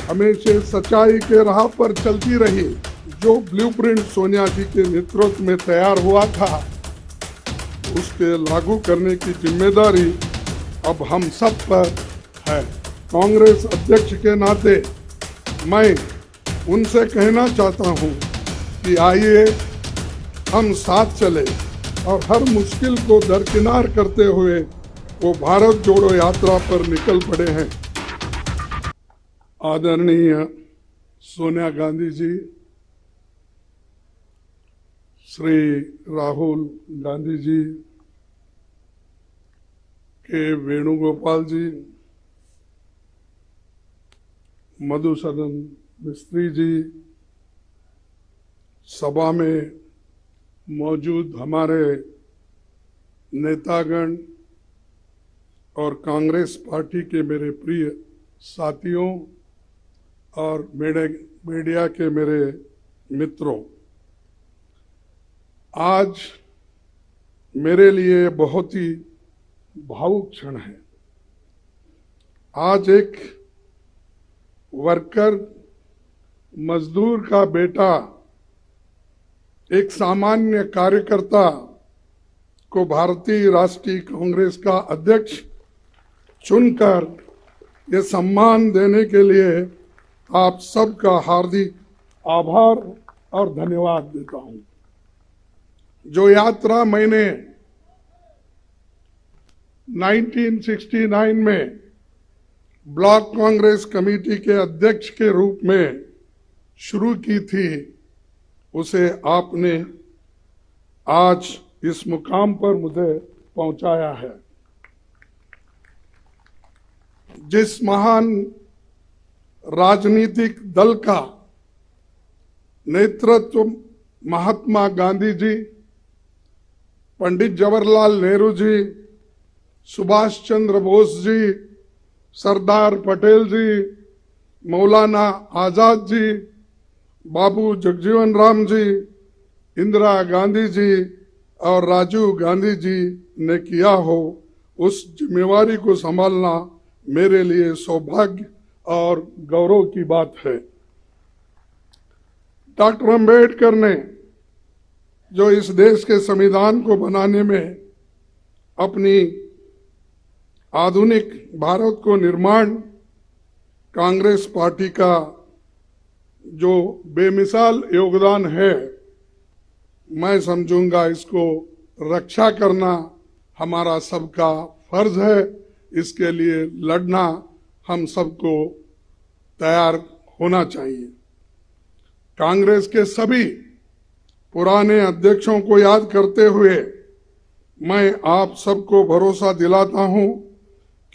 हमेशा सच्चाई के राह पर चलती रही। जो ब्लूप्रिंट सोनिया जी के नेतृत्व में तैयार हुआ था, उसके लागू करने की जिम्मेदारी अब हम सब पर है। कांग्रेस अध्यक्ष के नाते मैं उनसे कहना चाहता हूं कि आइए हम साथ चले और हर मुश्किल को दरकिनार करते हुए वो भारत जोड़ो यात्रा पर निकल पड़े हैं। आदरणीय सोनिया गांधी जी, श्री राहुल गांधी जी, के वेणुगोपाल जी, मधुसूदन मिस्त्री जी, सभा में मौजूद हमारे नेतागण और कांग्रेस पार्टी के मेरे प्रिय साथियों और मीडिया के मेरे मित्रों, आज मेरे लिए बहुत ही भावुक क्षण है। आज एक वर्कर, मजदूर का बेटा, एक सामान्य कार्यकर्ता को भारतीय राष्ट्रीय कांग्रेस का अध्यक्ष चुनकर ये सम्मान देने के लिए आप सबका हार्दिक आभार और धन्यवाद देता हूं। जो यात्रा मैंने 1969 में ब्लॉक कांग्रेस कमेटी के अध्यक्ष के रूप में शुरू की थी, उसे आपने आज इस मुकाम पर मुझे पहुंचाया है। जिस महान राजनीतिक दल का नेतृत्व महात्मा गांधी जी, पंडित जवाहरलाल नेहरू जी, सुभाष चंद्र बोस जी, सरदार पटेल जी, मौलाना आजाद जी, बाबू जगजीवन राम जी, इंदिरा गांधी जी और राजीव गांधी जी ने किया हो, उस जिम्मेवारी को संभालना मेरे लिए सौभाग्य और गौरव की बात है। डॉक्टर अंबेडकर ने जो इस देश के संविधान को बनाने में अपनी आधुनिक भारत को निर्माण, कांग्रेस पार्टी का जो बेमिसाल योगदान है, मैं समझूंगा इसको रक्षा करना हमारा सबका फर्ज है। इसके लिए लड़ना हम सबको तैयार होना चाहिए। कांग्रेस के सभी पुराने अध्यक्षों को याद करते हुए मैं आप सबको भरोसा दिलाता हूं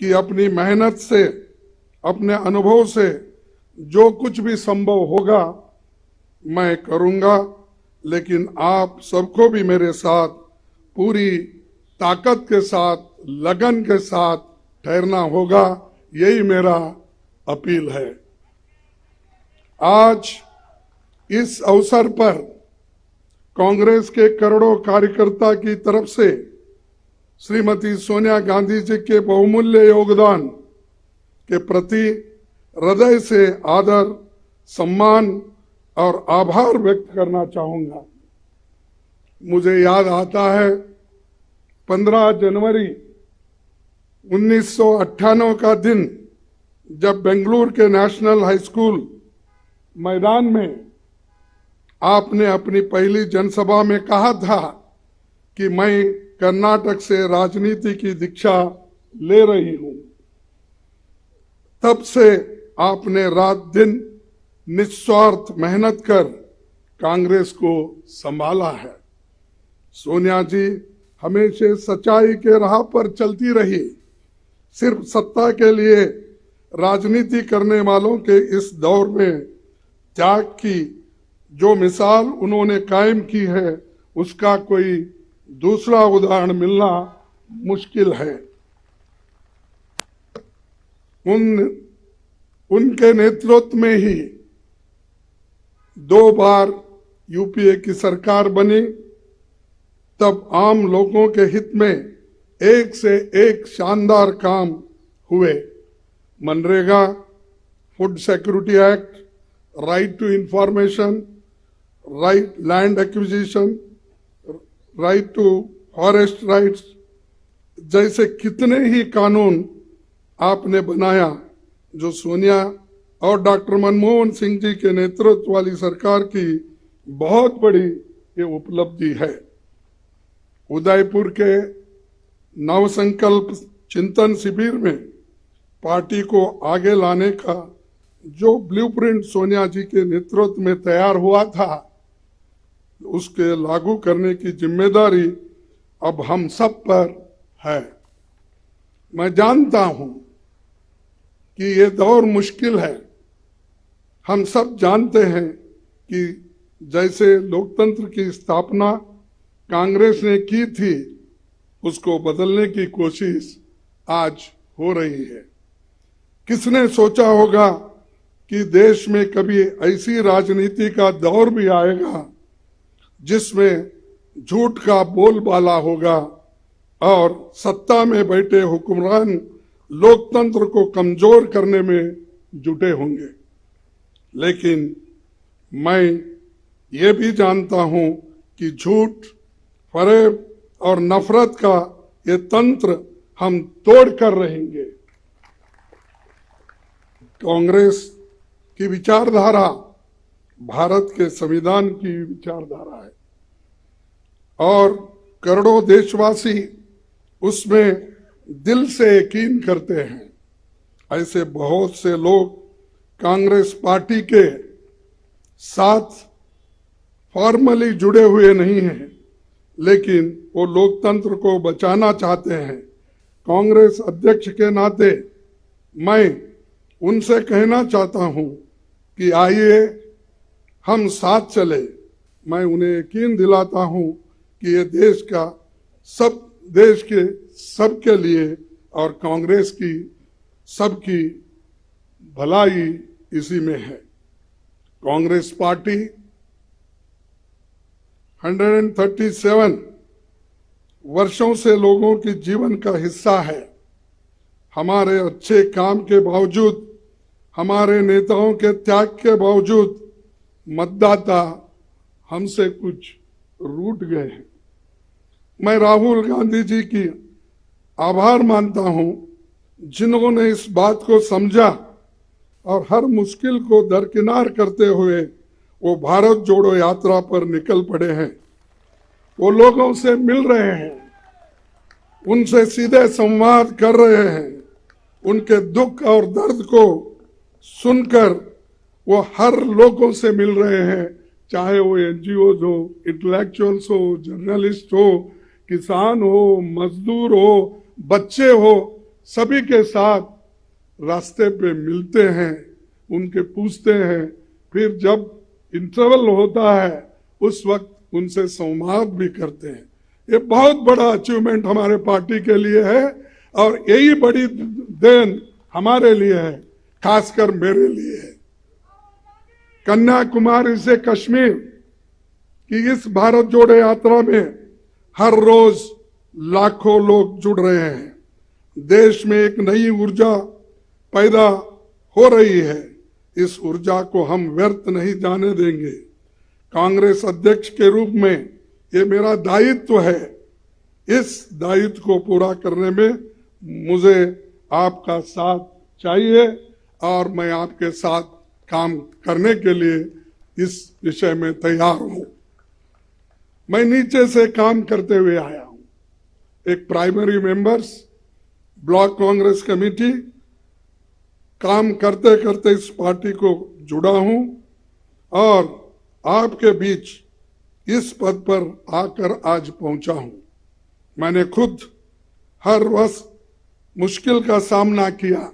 कि अपनी मेहनत से, अपने अनुभव से जो कुछ भी संभव होगा मैं करूंगा, लेकिन आप सबको भी मेरे साथ पूरी ताकत के साथ, लगन के साथ ठहरना होगा। यही मेरा अपील है। आज इस अवसर पर कांग्रेस के करोड़ों कार्यकर्ता की तरफ से श्रीमती सोनिया गांधी जी के बहुमूल्य योगदान के प्रति हृदय से आदर, सम्मान और आभार व्यक्त करना चाहूंगा। मुझे याद आता है 15 जनवरी 1998 का दिन, जब बेंगलुरु के नेशनल हाई स्कूल मैदान में आपने अपनी पहली जनसभा में कहा था कि मैं कर्नाटक से राजनीति की दीक्षा ले रही हूं। तब से आपने रात दिन निस्वार्थ मेहनत कर कांग्रेस को संभाला है। सोनिया जी हमेशा सच्चाई के राह पर चलती रही। सिर्फ सत्ता के लिए राजनीति करने वालों के इस दौर में त्याग की जो मिसाल उन्होंने कायम की है, उसका कोई दूसरा उदाहरण मिलना मुश्किल है। उनके नेतृत्व में ही 2 बार यूपीए की सरकार बनी। तब आम लोगों के हित में एक से एक शानदार काम हुए। MNREGA, food security act, right to information, right land acquisition, right to forest rights जैसे कितने ही कानून आपने बनाया, जो सोनिया और डॉक्टर मनमोहन सिंह जी के नेतृत्व वाली सरकार की बहुत बड़ी ये उपलब्धि है। उदयपुर के नवसंकल्प चिंतन शिविर में पार्टी को आगे लाने का जो ब्लूप्रिंट सोनिया जी के नेतृत्व में तैयार हुआ था, उसके लागू करने की जिम्मेदारी अब हम सब पर है। मैं जानता हूं कि ये दौर मुश्किल है। हम सब जानते हैं कि जैसे लोकतंत्र की स्थापना कांग्रेस ने की थी, उसको बदलने की कोशिश आज हो रही है। किसने सोचा होगा कि देश में कभी ऐसी राजनीति का दौर भी आएगा जिसमें झूठ का बोलबाला होगा और सत्ता में बैठे हुक्मरान लोकतंत्र को कमजोर करने में जुटे होंगे। लेकिन मैं ये भी जानता हूं कि झूठ, फरेब और नफरत का ये तंत्र हम तोड़ कर रहेंगे। कांग्रेस की विचारधारा भारत के संविधान की विचारधारा है और करोड़ों देशवासी उसमें दिल से यकीन करते हैं। ऐसे बहुत से लोग कांग्रेस पार्टी के साथ फॉर्मली जुड़े हुए नहीं हैं, लेकिन वो लोकतंत्र को बचाना चाहते हैं। कांग्रेस अध्यक्ष के नाते मैं उनसे कहना चाहता हूं कि आइए हम साथ चले। मैं उन्हें यकीन दिलाता हूं कि ये देश के सबके लिए और कांग्रेस की सबकी भलाई इसी में है। कांग्रेस पार्टी 137 वर्षों से लोगों के जीवन का हिस्सा है। हमारे अच्छे काम के बावजूद, हमारे नेताओं के त्याग के बावजूद मतदाता हमसे कुछ रूठ गए हैं। मैं राहुल गांधी जी की आभार मानता हूं, जिन्होंने इस बात को समझा और हर मुश्किल को दरकिनार करते हुए वो भारत जोड़ो यात्रा पर निकल पड़े हैं। वो लोगों से मिल रहे हैं, उनसे सीधे संवाद कर रहे हैं, उनके दुख और दर्द को सुनकर वो हर लोगों से मिल रहे हैं, चाहे वो एनजीओज हो, इंटेलेक्चुअल्स हो, जर्नलिस्ट हो, किसान हो, मजदूर हो, बच्चे हो, सभी के साथ रास्ते पे मिलते हैं, उनके पूछते हैं, फिर जब इंटरवल होता है उस वक्त उनसे संवाद भी करते हैं। ये बहुत बड़ा अचीवमेंट हमारे पार्टी के लिए है और यही बड़ी देन हमारे लिए है, खासकर मेरे लिए है। कन्याकुमारी से कश्मीर की इस भारत जोड़ो यात्रा में हर रोज लाखों लोग जुड़ रहे हैं। देश में एक नई ऊर्जा पैदा हो रही है। इस ऊर्जा को हम व्यर्थ नहीं जाने देंगे। कांग्रेस अध्यक्ष के रूप में ये मेरा दायित्व है। इस दायित्व को पूरा करने में मुझे आपका साथ चाहिए और मैं आपके साथ काम करने के लिए इस विषय में तैयार हूं। मैं नीचे से काम करते हुए आया हूं। एक primary members, block Congress committee, काम करते करते इस पार्टी को जुड़ा हूं और आपके बीच इस पद पर आकर आज पहुंचा हूं। मैंने खुद हर वर्ष मुश्किल का सामना किया।